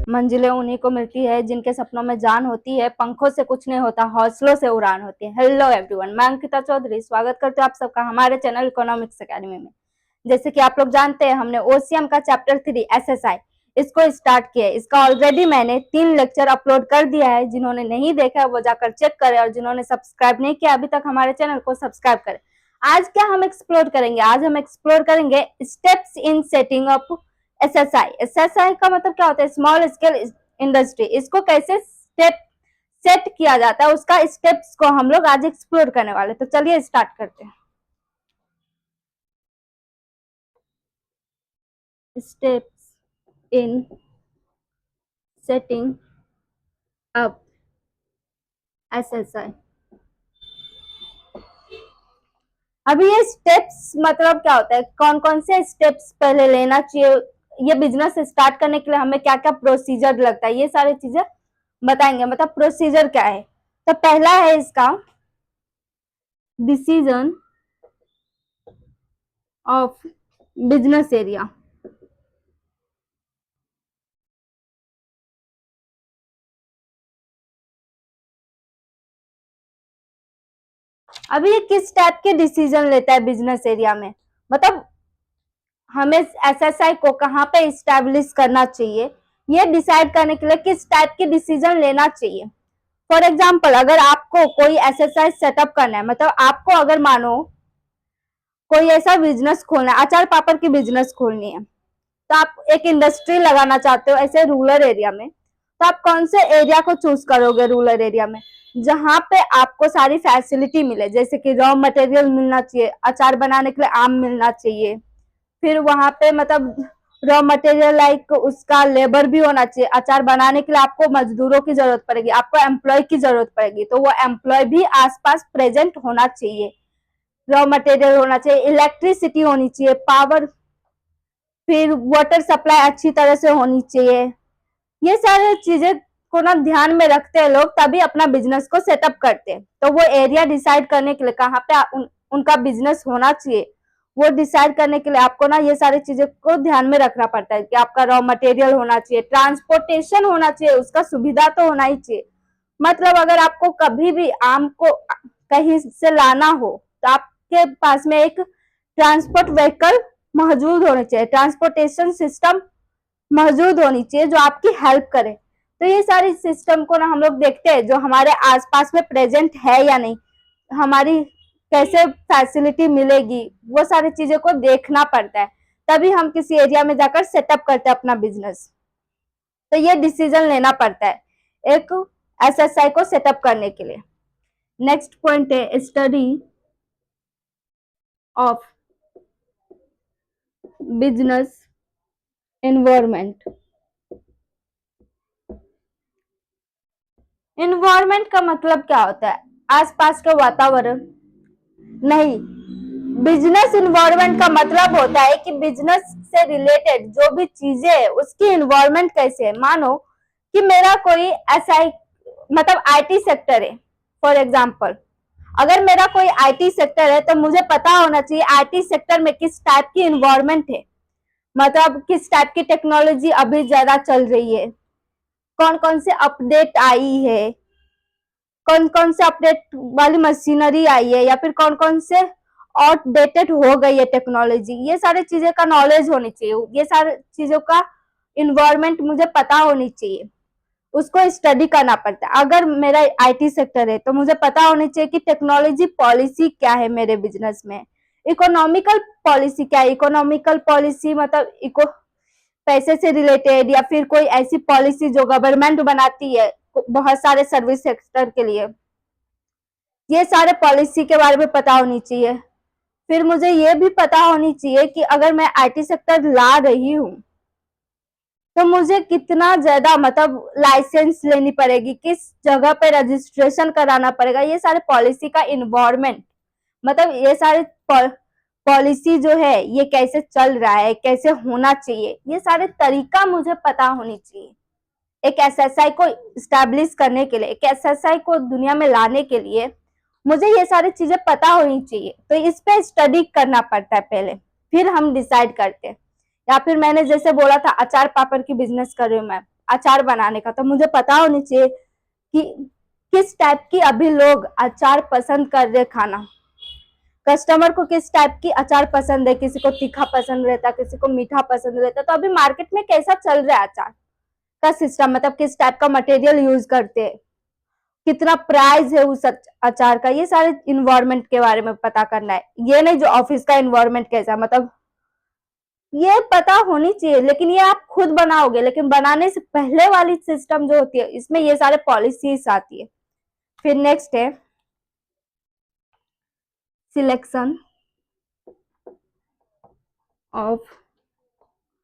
मंजिलें उन्हीं को मिलती है जिनके सपनों में जान होती है, पंखों से कुछ नहीं होता, हौसलों से उड़ान होती है। हेलो एवरीवन, मैं अंकिता चौधरी स्वागत करती हूँ आप सबका हमारे चैनल इकोनॉमिक्स एकेडमी में। जैसे कि आप लोग जानते हैं, हमने ओसीएम का चैप्टर 3 एसएसआई इसको स्टार्ट किया है। इसका ऑलरेडी मैंने 3 लेक्चर अपलोड कर दिया है। जिन्होंने नहीं देखा है वो जाकर चेक करें, और जिन्होंने सब्सक्राइब नहीं किया अभी तक हमारे चैनल को सब्सक्राइब करें। आज क्या हम एक्सप्लोर करेंगे? आज हम एक्सप्लोर करेंगे steps in setting up SSI. SSI का मतलब क्या होता है? Small scale industry. इसको कैसे स्टेप सेट किया जाता है, उसका स्टेप्स को हम लोग आज एक्सप्लोर करने वाले। तो चलिए स्टार्ट करते हैं। Steps in setting up SSI. अभी ये स्टेप्स मतलब क्या होता है? कौन कौन से स्टेप्स पहले लेना चाहिए, ये बिजनेस स्टार्ट करने के लिए हमें क्या क्या प्रोसीजर लगता है, ये सारी चीजें बताएंगे। मतलब प्रोसीजर क्या है? तो पहला है इसका डिसीजन ऑफ बिजनेस एरिया। अभी ये किस टाइप के डिसीजन लेता है बिजनेस एरिया में? मतलब हमें एसएसआई को कहाँ पे इस्टेब्लिश करना चाहिए, ये डिसाइड करने के लिए किस टाइप के डिसीजन लेना चाहिए। फॉर एग्जाम्पल, अगर आपको कोई एसएसआई सेटअप करना है, मतलब आपको अगर मानो कोई ऐसा बिजनेस खोलना है, अचार पापड़ की बिजनेस खोलनी है, तो आप एक इंडस्ट्री लगाना चाहते हो ऐसे रूरल एरिया में, तो आप कौन से एरिया को चूज करोगे रूरल एरिया में? जहां पे आपको सारी फैसिलिटी मिले, जैसे कि रॉ मटेरियल मिलना चाहिए, अचार बनाने के लिए आम मिलना चाहिए, फिर वहां पे मतलब रॉ मटेरियल लाइक उसका लेबर भी होना चाहिए। अचार बनाने के लिए आपको मजदूरों की जरूरत पड़ेगी, आपको एम्प्लॉय की जरूरत पड़ेगी, तो वो एम्प्लॉय भी आसपास प्रेजेंट होना चाहिए। रॉ मटेरियल होना चाहिए, इलेक्ट्रिसिटी होनी चाहिए, पावर, फिर वाटर सप्लाई अच्छी तरह से होनी चाहिए। ये सारे चीजें को ना ध्यान में रखते हैं लोग, तभी अपना बिजनेस को सेटअप करते हैं। तो वो एरिया डिसाइड करने के लिए कहाँ पे उनका बिजनेस होना चाहिए, वो डिसाइड करने के लिए आपको ना ये सारी चीजें को ध्यान में रखना पड़ता है कि आपका रॉ मटेरियल होना चाहिए, ट्रांसपोर्टेशन होना चाहिए, उसका सुविधा तो होना ही चाहिए। मतलब अगर आपको कभी भी आम को कहीं से लाना हो, तो आपके पास में एक ट्रांसपोर्ट व्हीकल मौजूद होने चाहिए, ट्रांसपोर्टेशन सिस्टम मौजूद होनी चाहिए जो आपकी हेल्प करे। तो ये सारी सिस्टम को ना हम लोग देखते हैं जो हमारे आसपास में प्रेजेंट है या नहीं, हमारी कैसे फैसिलिटी मिलेगी, वो सारी चीजों को देखना पड़ता है, तभी हम किसी एरिया में जाकर सेटअप करते हैं अपना बिजनेस। तो ये डिसीजन लेना पड़ता है एक एसएसआई को सेटअप करने के लिए। नेक्स्ट पॉइंट है study of business environment. Environment का मतलब क्या होता है? आसपास का वातावरण नहीं। बिजनेस एनवायरमेंट का मतलब होता है कि बिजनेस से रिलेटेड जो भी चीजें है उसकी एनवायरमेंट कैसे है। मानो कि मेरा कोई ऐसा मतलब आईटी सेक्टर है, फॉर एग्जांपल अगर मेरा कोई आईटी सेक्टर है तो मुझे पता होना चाहिए आईटी सेक्टर में किस टाइप की एनवायरमेंट है, मतलब किस टाइप की टेक्नोलॉजी अभी ज्यादा चल रही है, कौन कौन से अपडेट आई है, कौन कौन से अपडेट वाली मशीनरी आई है, या फिर कौन कौन से आउटडेटेड हो गई है टेक्नोलॉजी। ये सारी चीजें का नॉलेज होनी चाहिए, ये सारी चीजों का इन्वायरमेंट मुझे पता होनी चाहिए, उसको स्टडी करना पड़ता है। अगर मेरा आईटी सेक्टर है तो मुझे पता होनी चाहिए कि टेक्नोलॉजी पॉलिसी क्या है मेरे बिजनेस में, इकोनॉमिकल पॉलिसी क्या है। इकोनॉमिकल पॉलिसी मतलब इको पैसे से रिलेटेड, या फिर कोई ऐसी पॉलिसी जो गवर्नमेंट बनाती है बहुत सारे सर्विस सेक्टर के लिए, ये सारे पॉलिसी के बारे में पता होनी चाहिए। फिर मुझे ये भी पता होनी चाहिए कि अगर मैं आईटी सेक्टर ला रही हूँ तो मुझे कितना ज्यादा मतलब लाइसेंस लेनी पड़ेगी, किस जगह पे रजिस्ट्रेशन कराना पड़ेगा, ये सारे पॉलिसी का इन्वायरमेंट, मतलब ये सारे पॉलिसी जो है ये कैसे चल रहा है, कैसे होना चाहिए, ये सारे तरीका मुझे पता होनी चाहिए। एक एसएसआई को स्टैब्लिश करने के लिए, एक एसएसआई को दुनिया में लाने के लिए मुझे ये सारी चीजें पता होनी चाहिए। तो इस पे स्टडी करना पड़ता है पहले, फिर हम डिसाइड करते हैं। या फिर मैंने जैसे बोला था अचार पापड़ की बिजनेस कर रही हूँ मैं, अचार बनाने का, तो मुझे पता होनी चाहिए कि किस टाइप की अभी लोग अचार पसंद कर रहे खाना, कस्टमर को किस टाइप की अचार पसंद है, किसी को तीखा पसंद रहता, किसी को मीठा पसंद रहता। तो अभी मार्केट में कैसा चल रहा है अचार का सिस्टम, मतलब किस टाइप का मटेरियल यूज करते हैं, कितना प्राइस है उस अचार का, ये सारे इन्वायरमेंट के बारे में पता करना है। ये नहीं जो ऑफिस का इन्वायरमेंट कैसा, मतलब ये पता होनी चाहिए। लेकिन ये आप खुद बनाओगे, लेकिन बनाने से पहले वाली सिस्टम जो होती है इसमें ये सारे पॉलिसीज आती है। फिर नेक्स्ट है सिलेक्शन ऑफ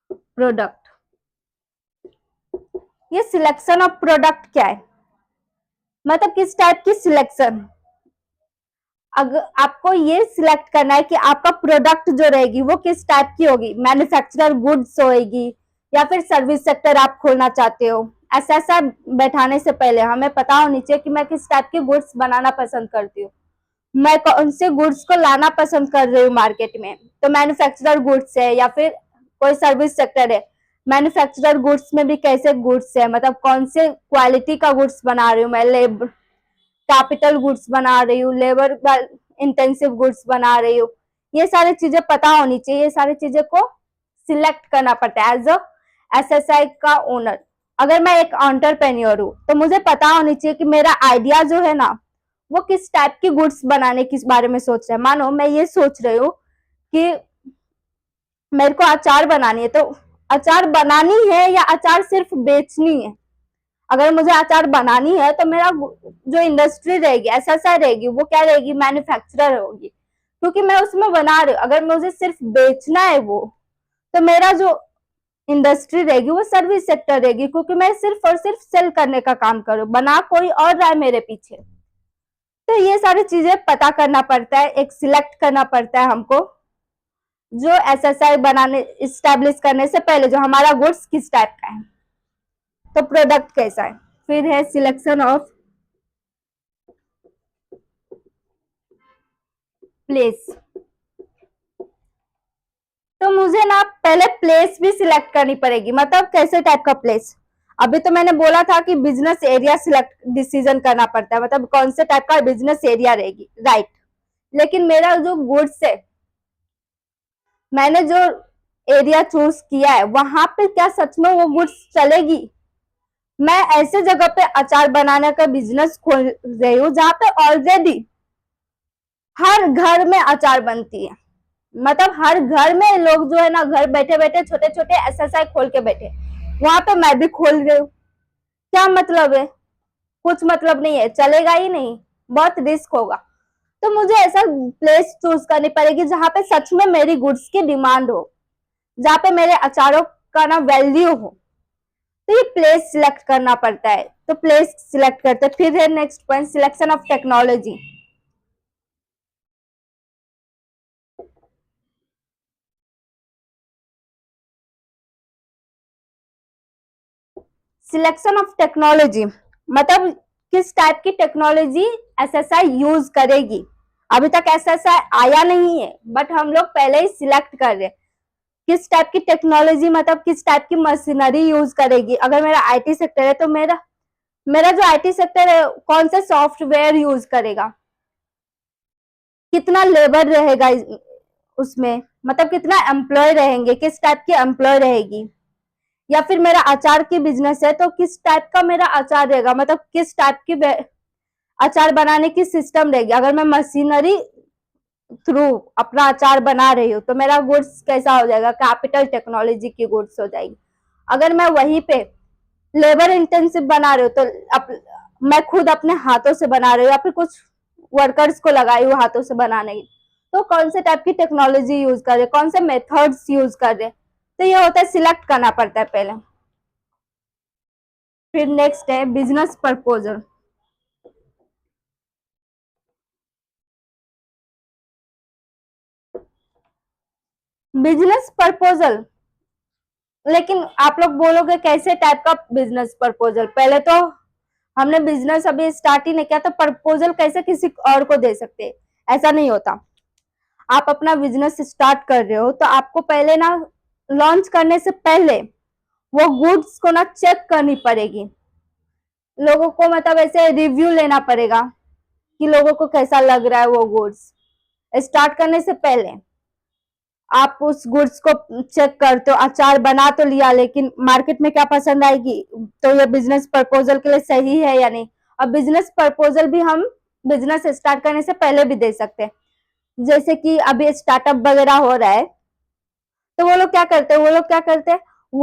प्रोडक्ट। ये सिलेक्शन ऑफ प्रोडक्ट क्या है, मतलब किस टाइप की सिलेक्शन, अगर आपको ये सिलेक्ट करना है कि आपका प्रोडक्ट जो रहेगी वो किस टाइप की होगी, मैन्युफैक्चरर गुड्स होएगी या फिर सर्विस सेक्टर आप खोलना चाहते हो। ऐसा बैठाने से पहले हमें पता होनी चाहिए कि मैं किस टाइप की गुड्स बनाना पसंद करती हूँ, मैं कौन से गुड्स को लाना पसंद कर रही हूँ मार्केट में। तो मैन्युफैक्चरर गुड्स है या फिर कोई सर्विस सेक्टर है, मैन्युफैक्चरर गुड्स में भी कैसे गुड्स है, मतलब कौन से क्वालिटी का गुड्स बना रही हूँ मैं, लेबर कैपिटल गुड्स बना रही हूँ, लेबर इंटेंसिव गुड्स बना रही हूँ, ये सारी चीजें पता होनी चाहिए। ये सारी चीजें को सिलेक्ट करना पड़ता है एज अ एसएसआई का ओनर। अगर मैं एक एंटरप्रेन्योर हूँ तो मुझे पता होनी चाहिए कि मेरा आइडिया जो है ना वो किस टाइप की गुड्स बनाने के बारे में सोच रहा है। मानो मैं ये सोच रही हूँ कि मेरे को अचार बनानी है, तो अचार बनानी है या अचार सिर्फ बेचनी है। अगर मुझे अचार बनानी है तो मेरा जो इंडस्ट्री रहेगी, एसएसआई रहेगी, वो क्या रहेगी, मैन्युफैक्चरर होगी, क्योंकि मैं उसमें बना रही हूँ। अगर मुझे सिर्फ बेचना है वो, तो मेरा जो इंडस्ट्री रहेगी वो सर्विस सेक्टर रहेगी, क्योंकि मैं सिर्फ और सिर्फ सेल करने का काम करूँ, बना कोई और रहा है मेरे पीछे। तो ये सारी चीजें पता करना पड़ता है, एक सिलेक्ट करना पड़ता है हमको, जो एसएसआई बनाने इस्टेब्लिश करने से पहले जो हमारा गुड्स किस टाइप का है, तो प्रोडक्ट कैसा है। फिर है सिलेक्शन ऑफ प्लेस। तो मुझे ना पहले प्लेस भी सिलेक्ट करनी पड़ेगी, मतलब कैसे टाइप का प्लेस। अभी तो मैंने बोला था कि बिजनेस एरिया सिलेक्ट डिसीजन करना पड़ता है, मतलब कौन से टाइप का बिजनेस एरिया रहेगी, राइट। लेकिन मेरा जो गुड्स है, मैंने जो एरिया चूज किया है वहां पे क्या सच में वो गुड्स चलेगी। मैं ऐसे जगह पे अचार बनाने का बिजनेस खोल रही हूँ जहाँ पे ऑलरेडी हर घर में अचार बनती है, मतलब हर घर में लोग जो है ना घर बैठे बैठे छोटे छोटे एसएसआई खोल के बैठे, वहां पे मैं भी खोल रही हूँ। क्या मतलब है, कुछ मतलब नहीं है, चलेगा ही नहीं, बहुत रिस्क होगा। तो मुझे ऐसा प्लेस चूज करनी पड़ेगी जहां पे सच में मेरी गुड्स की डिमांड हो, जहाँ पे मेरे अचारों का ना वैल्यू हो। तो ये प्लेस सिलेक्ट करना पड़ता है, तो प्लेस सिलेक्ट करते हैं। फिर है next point selection of technology. Selection of technology मतलब किस टाइप की टेक्नोलॉजी एसएसआई यूज करेगी। अभी तक एसएसआई आया नहीं है, बट हम लोग पहले ही सिलेक्ट कर रहे हैं किस टाइप की टेक्नोलॉजी, मतलब किस टाइप की मशीनरी यूज करेगी। अगर मेरा आईटी सेक्टर है तो मेरा मेरा जो आईटी सेक्टर है कौन से सॉफ्टवेयर यूज करेगा, कितना लेबर रहेगा उसमें, मतलब कितना एम्प्लॉय रहेंगे, किस टाइप की एम्प्लॉय रहेगी। या फिर मेरा अचार की बिजनेस है तो किस टाइप का मेरा अचार रहेगा, मतलब किस टाइप की अचार बनाने की सिस्टम रहेगी। अगर मैं मशीनरी थ्रू अपना अचार बना रही हूँ तो मेरा गुड्स कैसा हो जाएगा, कैपिटल टेक्नोलॉजी की गुड्स हो जाएगी। अगर मैं वहीं पे लेबर इंटेंसिव बना रही हूँ तो मैं खुद अपने हाथों से बना रही हूँ या फिर कुछ वर्कर्स को लगाई हूँ हाथों से बनाने की, तो कौन से टाइप की टेक्नोलॉजी यूज कर रहे, कौन से मेथड्स यूज कर रहे, तो ये होता है सिलेक्ट करना पड़ता है पहले। फिर नेक्स्ट है बिजनेस प्रपोजल। बिजनेस प्रपोजल, लेकिन आप लोग बोलोगे कैसे टाइप का बिजनेस प्रपोजल, पहले तो हमने बिजनेस अभी स्टार्ट ही नहीं किया तो प्रपोजल कैसे किसी और को दे सकते, ऐसा नहीं होता। आप अपना बिजनेस स्टार्ट कर रहे हो तो आपको पहले ना लॉन्च करने से पहले वो गुड्स को ना चेक करनी पड़ेगी, लोगों को मतलब ऐसे रिव्यू लेना पड़ेगा कि लोगों को कैसा लग रहा है वो गुड्स। स्टार्ट करने से पहले आप उस गुड्स को चेक करते हो, अचार बना तो लिया लेकिन मार्केट में क्या पसंद आएगी, तो ये बिजनेस प्रपोजल के लिए सही है या नहीं। अब बिजनेस प्रपोजल भी हम बिजनेस स्टार्ट करने से पहले भी दे सकते हैं। जैसे कि अभी स्टार्टअप वगैरह हो रहा है, तो वो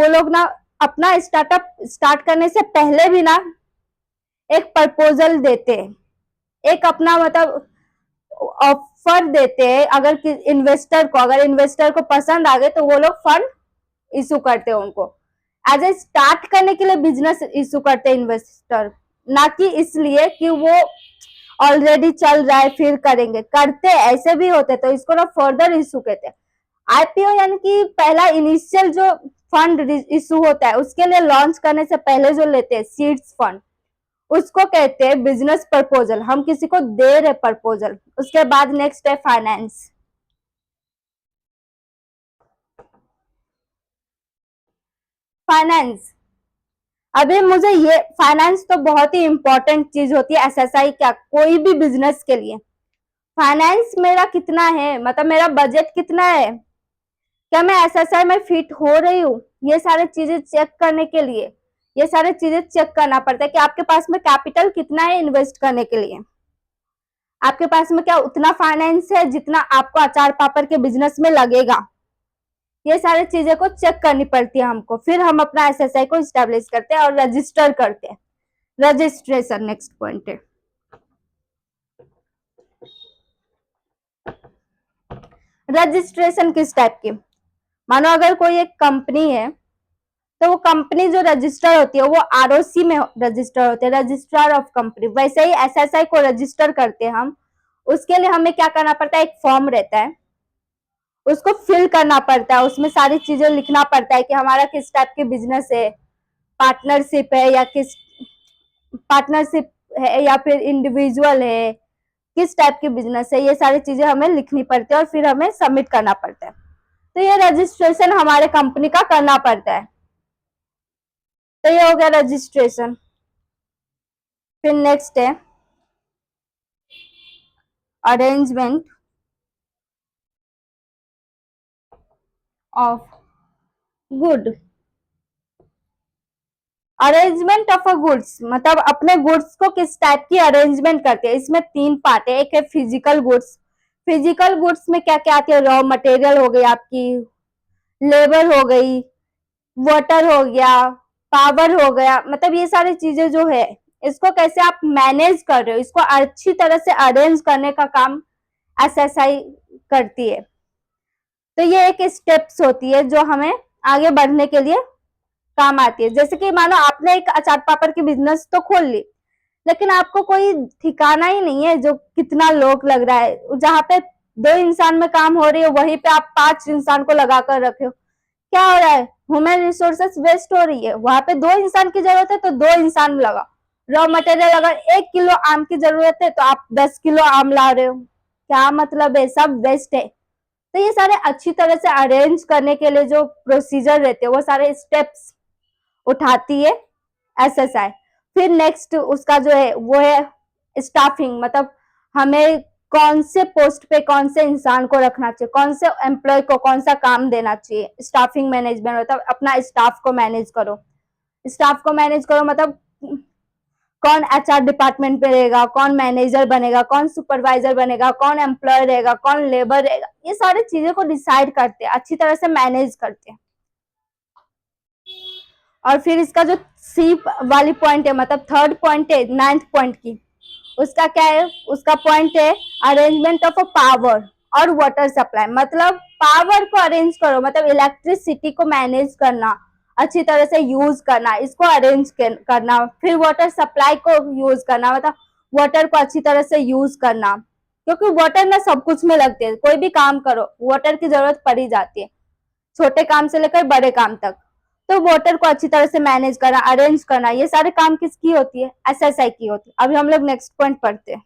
लोग ना अपना स्टार्टअप स्टार्ट करने से पहले भी ना एक प्रपोजल देते हैं, एक अपना मतलब ऑफर देते हैं। अगर इन्वेस्टर को पसंद आ गए तो वो लोग फंड इशू करते हैं उनको, एज ए स्टार्ट करने के लिए बिजनेस इशू करते हैं इन्वेस्टर, ना कि इसलिए कि वो ऑलरेडी चल रहा है फिर करेंगे, करते ऐसे भी होते, तो इसको ना फर्दर इशू कहते हैं। आईपीओ यानी कि पहला इनिशियल जो फंड इशू होता है, उसके लिए लॉन्च करने से पहले जो लेते हैं सीड्स फंड, उसको कहते हैं बिजनेस प्रपोजल। हम किसी को दे रहे प्रपोजल। उसके बाद नेक्स्ट है फाइनेंस। फाइनेंस, अभी मुझे ये फाइनेंस तो बहुत ही इंपॉर्टेंट चीज होती है एसएसआई क्या कोई भी बिजनेस के लिए। फाइनेंस मेरा कितना है, मतलब मेरा बजट कितना है, क्या मैं एसएसआई में फिट हो रही हूँ, ये सारी चीजें चेक करने के लिए, ये सारी चीजें चेक करना पड़ता है कि आपके पास में कैपिटल कितना है इन्वेस्ट करने के लिए, आपके पास में क्या उतना फाइनेंस है जितना आपको अचार पापड़ के बिजनेस में लगेगा। ये सारी चीजें को चेक करनी पड़ती है हमको, फिर हम अपना एसएसआई को स्टेब्लिश करते हैं और रजिस्टर करते हैं। रजिस्ट्रेशन नेक्स्ट पॉइंट है। रजिस्ट्रेशन किस टाइप की, मानो अगर कोई एक कंपनी है, तो वो कंपनी जो रजिस्टर होती है वो आरओसी में रजिस्टर होते हैं, रजिस्ट्रार ऑफ कंपनी। वैसे ही एसएसआई को रजिस्टर करते हैं हम, उसके लिए हमें क्या करना पड़ता है, एक फॉर्म रहता है, उसको फिल करना पड़ता है, उसमें सारी चीजें लिखना पड़ता है कि हमारा किस टाइप की बिजनेस है, पार्टनरशिप है या किस पार्टनरशिप है या फिर इंडिविजुअल है, किस टाइप की बिजनेस है, ये सारी चीजें हमें लिखनी पड़ती है और फिर हमें सबमिट करना पड़ता है। तो ये रजिस्ट्रेशन हमारे कंपनी का करना पड़ता है। तो ये हो गया रजिस्ट्रेशन। फिर नेक्स्ट है arrangement of good. Arrangement of a goods मतलब अपने गुड्स को किस टाइप की अरेंजमेंट करते हैं। इसमें तीन पार्ट है, एक है फिजिकल गुड्स। फिजिकल गुड्स में क्या क्या आती है, रॉ मटेरियल हो गई आपकी, लेबर हो गई, वाटर हो गया, पावर हो गया, मतलब ये सारी चीजें जो है इसको कैसे आप मैनेज कर रहे हो, इसको अच्छी तरह से अरेंज करने का काम एसएसआई करती है। तो ये एक स्टेप्स होती है जो हमें आगे बढ़ने के लिए काम आती है। जैसे कि मानो आपने एक अचार पापड़ की बिजनेस तो खोल ली, लेकिन आपको कोई ठिकाना ही नहीं है जो कितना लोग लग रहा है, जहाँ पे 2 इंसान में काम हो रही है वहीं पे आप 5 इंसान को लगा कर रखे हो, क्या हो रहा है, ह्यूमन रिसोर्सेस वेस्ट हो रही है। वहां पे 2 इंसान की जरूरत है तो 2 इंसान लगा, रॉ मटेरियल अगर 1 किलो आम की जरूरत है तो आप 10 किलो आम ला रहे हो, क्या मतलब है, सब वेस्ट है। तो ये सारे अच्छी तरह से अरेंज करने के लिए जो प्रोसीजर रहते हैं वो सारे स्टेप्स उठाती है एसएसआई। फिर नेक्स्ट उसका जो है वो है स्टाफिंग, मतलब हमें कौन से पोस्ट पे कौन से इंसान को रखना चाहिए, कौन से एम्प्लॉय को कौन सा काम देना चाहिए। स्टाफिंग मैनेजमेंट मतलब अपना स्टाफ को मैनेज करो, स्टाफ को मैनेज करो मतलब कौन एचआर डिपार्टमेंट पे रहेगा, कौन मैनेजर बनेगा, कौन सुपरवाइजर बनेगा, कौन एम्प्लॉय रहेगा, कौन लेबर रहेगा, ये सारी चीजें को डिसाइड करते हैं, अच्छी तरह से मैनेज करते हैं। और फिर इसका जो सी वाली पॉइंट है, मतलब थर्ड पॉइंट है 9th पॉइंट की, उसका क्या है, उसका पॉइंट है अरेंजमेंट ऑफ अ पावर और वाटर सप्लाई। मतलब पावर को अरेंज करो, मतलब इलेक्ट्रिसिटी को मैनेज करना, अच्छी तरह से यूज करना, इसको अरेंज करना। फिर वाटर सप्लाई को यूज करना, मतलब वाटर को अच्छी तरह से यूज करना, क्योंकि वाटर ना सब कुछ में लगते हैं, कोई भी काम करो वाटर की जरूरत पड़ी जाती है, छोटे काम से लेकर बड़े काम तक। तो वाटर को अच्छी तरह से मैनेज करना, अरेंज करना, ये सारे काम किसकी होती है, एसएसआई की होती है। अभी हम लोग नेक्स्ट पॉइंट पढ़ते हैं।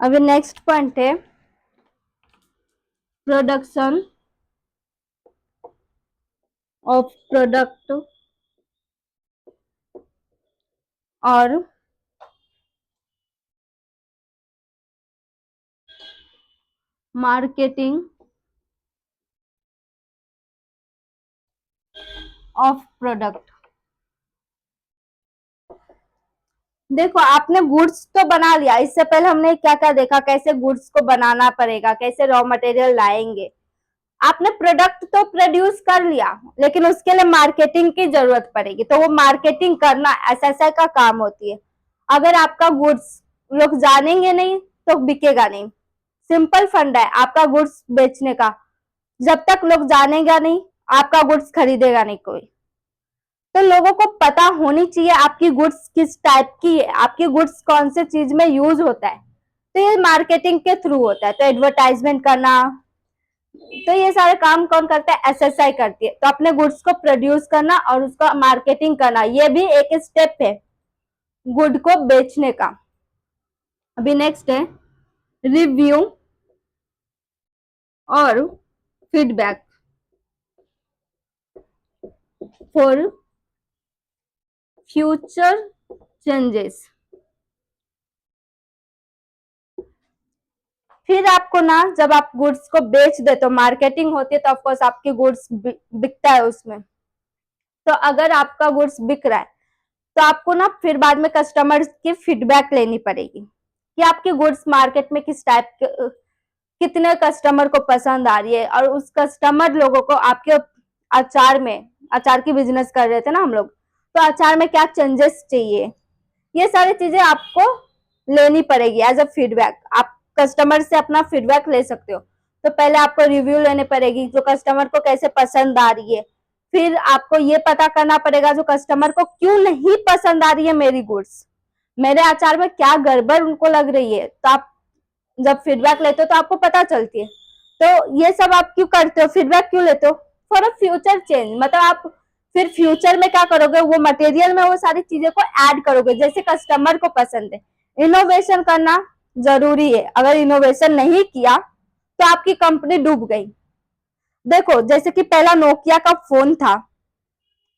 अभी नेक्स्ट पॉइंट है प्रोडक्शन ऑफ प्रोडक्ट और मार्केटिंग ऑफ प्रोडक्ट। देखो आपने गुड्स तो बना लिया, इससे पहले हमने क्या क्या देखा, कैसे गुड्स को बनाना पड़ेगा, कैसे रॉ मटेरियल लाएंगे। आपने प्रोडक्ट तो प्रोड्यूस कर लिया, लेकिन उसके लिए मार्केटिंग की जरूरत पड़ेगी, तो वो मार्केटिंग करना एसएसआई का काम होती है। अगर आपका गुड्स लोग जानेंगे नहीं तो बिकेगा नहीं। सिंपल फंडा है आपका गुड्स बेचने का, जब तक लोग जानेगा नहीं आपका गुड्स खरीदेगा नहीं कोई। तो लोगों को पता होनी चाहिए आपकी गुड्स किस टाइप की है, आपकी गुड्स कौन से चीज में यूज होता है। तो ये मार्केटिंग के थ्रू होता है, तो एडवर्टाइजमेंट करना, तो ये सारे काम कौन करता है, एसएसआई करती है। तो अपने गुड्स को प्रोड्यूस करना और उसका मार्केटिंग करना, ये भी एक स्टेप है गुड को बेचने का। अभी नेक्स्ट है रिव्यू और फीडबैक फॉर फ्यूचर चेंजेस। फिर आपको ना जब आप गुड्स को बेच दे तो मार्केटिंग होती है, तो ऑफकोर्स आपकी गुड्स बिकता है उसमें। तो अगर आपका गुड्स बिक रहा है तो आपको ना फिर बाद में कस्टमर्स की फीडबैक लेनी पड़ेगी कि आपकी गुड्स मार्केट में किस टाइप के, कितने कस्टमर को पसंद आ रही है, और उस कस्टमर लोगों को आपके अचार में, अचार की बिजनेस कर रहे थे ना हम लोग, तो अचार में क्या चेंजेस चाहिए, ये सारी चीजें आपको लेनी पड़ेगी एज अ फीडबैक। आप कस्टमर से अपना फीडबैक ले सकते हो। तो पहले आपको रिव्यू लेने पड़ेगी जो कस्टमर को कैसे पसंद आ रही है। फिर आपको ये पता करना पड़ेगा जो कस्टमर को क्यों नहीं पसंद आ रही है मेरी गुड्स, मेरे अचार में क्या गड़बड़ उनको लग रही है। तो आप जब फीडबैक लेते हो तो आपको पता चलती है। तो ये सब आप क्यों करते हो, फीडबैक क्यों लेते हो, फॉर अ फ्यूचर चेंज। मतलब आप फिर फ्यूचर में क्या करोगे, वो मटेरियल में वो सारी चीजें को ऐड करोगे जैसे कस्टमर को पसंद है। इनोवेशन करना जरूरी है, अगर इनोवेशन नहीं किया तो आपकी कंपनी डूब गई। देखो जैसे कि पहला नोकिया का फोन था,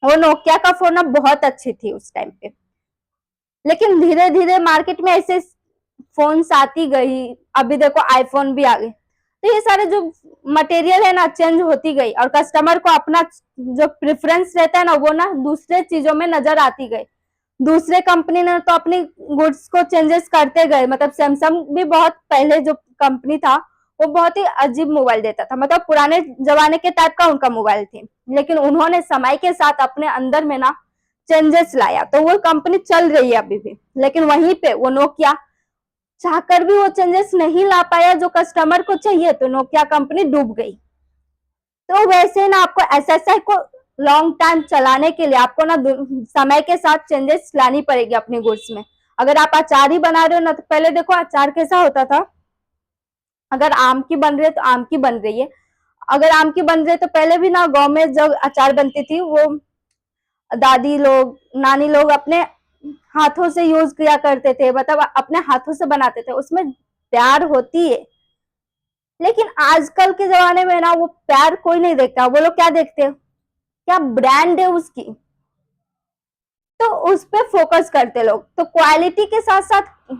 वो नोकिया का फोन अब बहुत अच्छी थी उस टाइम पे, लेकिन धीरे धीरे मार्केट में ऐसे फोन्स आती गई, अभी देखो आईफोन भी आ गए। तो ये सारे जो मटेरियल है ना चेंज होती गई, और कस्टमर को अपना जो प्रेफरेंस रहता है ना वो ना दूसरे चीजों में नजर आती गई। दूसरे कंपनी ने तो अपनी गुड्स को चेंजेस करते गए। मतलब सैमसंग भी बहुत पहले जो कंपनी था वो बहुत ही अजीब मोबाइल देता था, मतलब पुराने जमाने के टाइप का उनका मोबाइल थी, लेकिन उन्होंने समय के साथ अपने अंदर में ना चेंजेस लाया, तो वो कंपनी चल रही है अभी भी। लेकिन वहीं पे वो नोकिया चाहकर भी वो चेंजेस नहीं ला पाया जो कस्टमर को चाहिए, तो नोकिया कंपनी डूब गई। तो वैसे ना आपको एसएसआई को लॉन्ग टाइम चलाने के लिए आपको ना समय के साथ चेंजेस लानी पड़ेगी अपनी गुड्स में। अगर आप अचार ही बना रहे हो ना, तो पहले देखो अचार कैसा होता था, अगर आम की बन रही है तो आम की बन रही है। अगर आम की बन रही है तो पहले भी ना गांव में जब अचार बनती थी वो दादी लोग नानी लोग अपने हाथों से यूज किया करते थे, मतलब अपने हाथों से बनाते थे, उसमें प्यार होती है। लेकिन आजकल के जमाने में ना वो प्यार कोई नहीं देखता, वो लोग क्या देखते हैं, क्या ब्रांड है उसकी, तो उस पे फोकस करते लोग। तो क्वालिटी के साथ साथ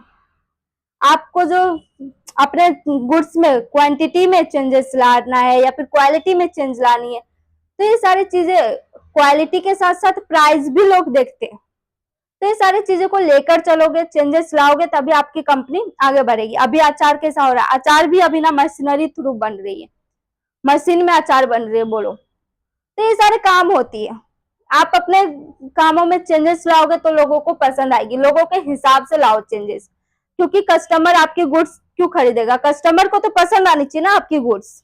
आपको जो अपने गुड्स में क्वांटिटी में चेंजेस लाना है या फिर क्वालिटी में चेंज लानी है, तो ये सारी चीजें क्वालिटी के साथ साथ प्राइस भी लोग देखते हैं। तो ये सारी चीजों को लेकर चलोगे, चेंजेस लाओगे, तभी आपकी कंपनी आगे बढ़ेगी। अभी अचार कैसा हो रहा है, अचार भी अभी ना मशीनरी थ्रू बन रही है, मशीन में अचार बन रही है, बोलो। तो ये सारे काम होती है। आप अपने कामों में चेंजेस लाओगे तो लोगों को पसंद आएगी, लोगों के हिसाब से लाओ चेंजेस, क्योंकि कस्टमर आपकी गुड्स क्यों खरीदेगा, कस्टमर को तो पसंद आनी चाहिए ना आपकी गुड्स।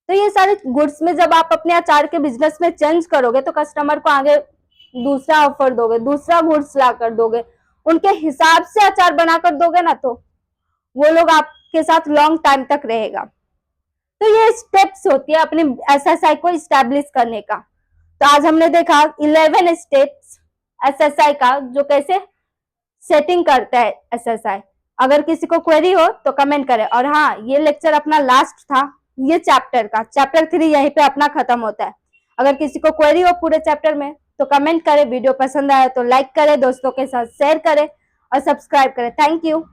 तो ये सारे गुड्स में जब आप अपने अचार के बिजनेस में चेंज करोगे तो कस्टमर को आगे दूसरा ऑफर दोगे, दूसरा गुड्स ला कर दोगे, उनके हिसाब से अचार बनाकर दोगे ना, तो वो लोग आपके साथ लॉन्ग टाइम तक रहेगा। तो ये स्टेप्स होती है अपने एसएसआई को स्टैब्लिश करने का। तो आज हमने देखा 11 स्टेप्स एसएसआई का, जो कैसे सेटिंग करता है एसएसआई। अगर किसी को क्वेरी हो तो कमेंट करें। और हाँ, ये लेक्चर अपना लास्ट था ये चैप्टर का, चैप्टर 3 यहीं पे अपना खत्म होता है। अगर किसी को क्वेरी हो पूरे चैप्टर में तो कमेंट करें। वीडियो पसंद आया तो लाइक करें, दोस्तों के साथ शेयर करें और सब्सक्राइब करें। Thank you.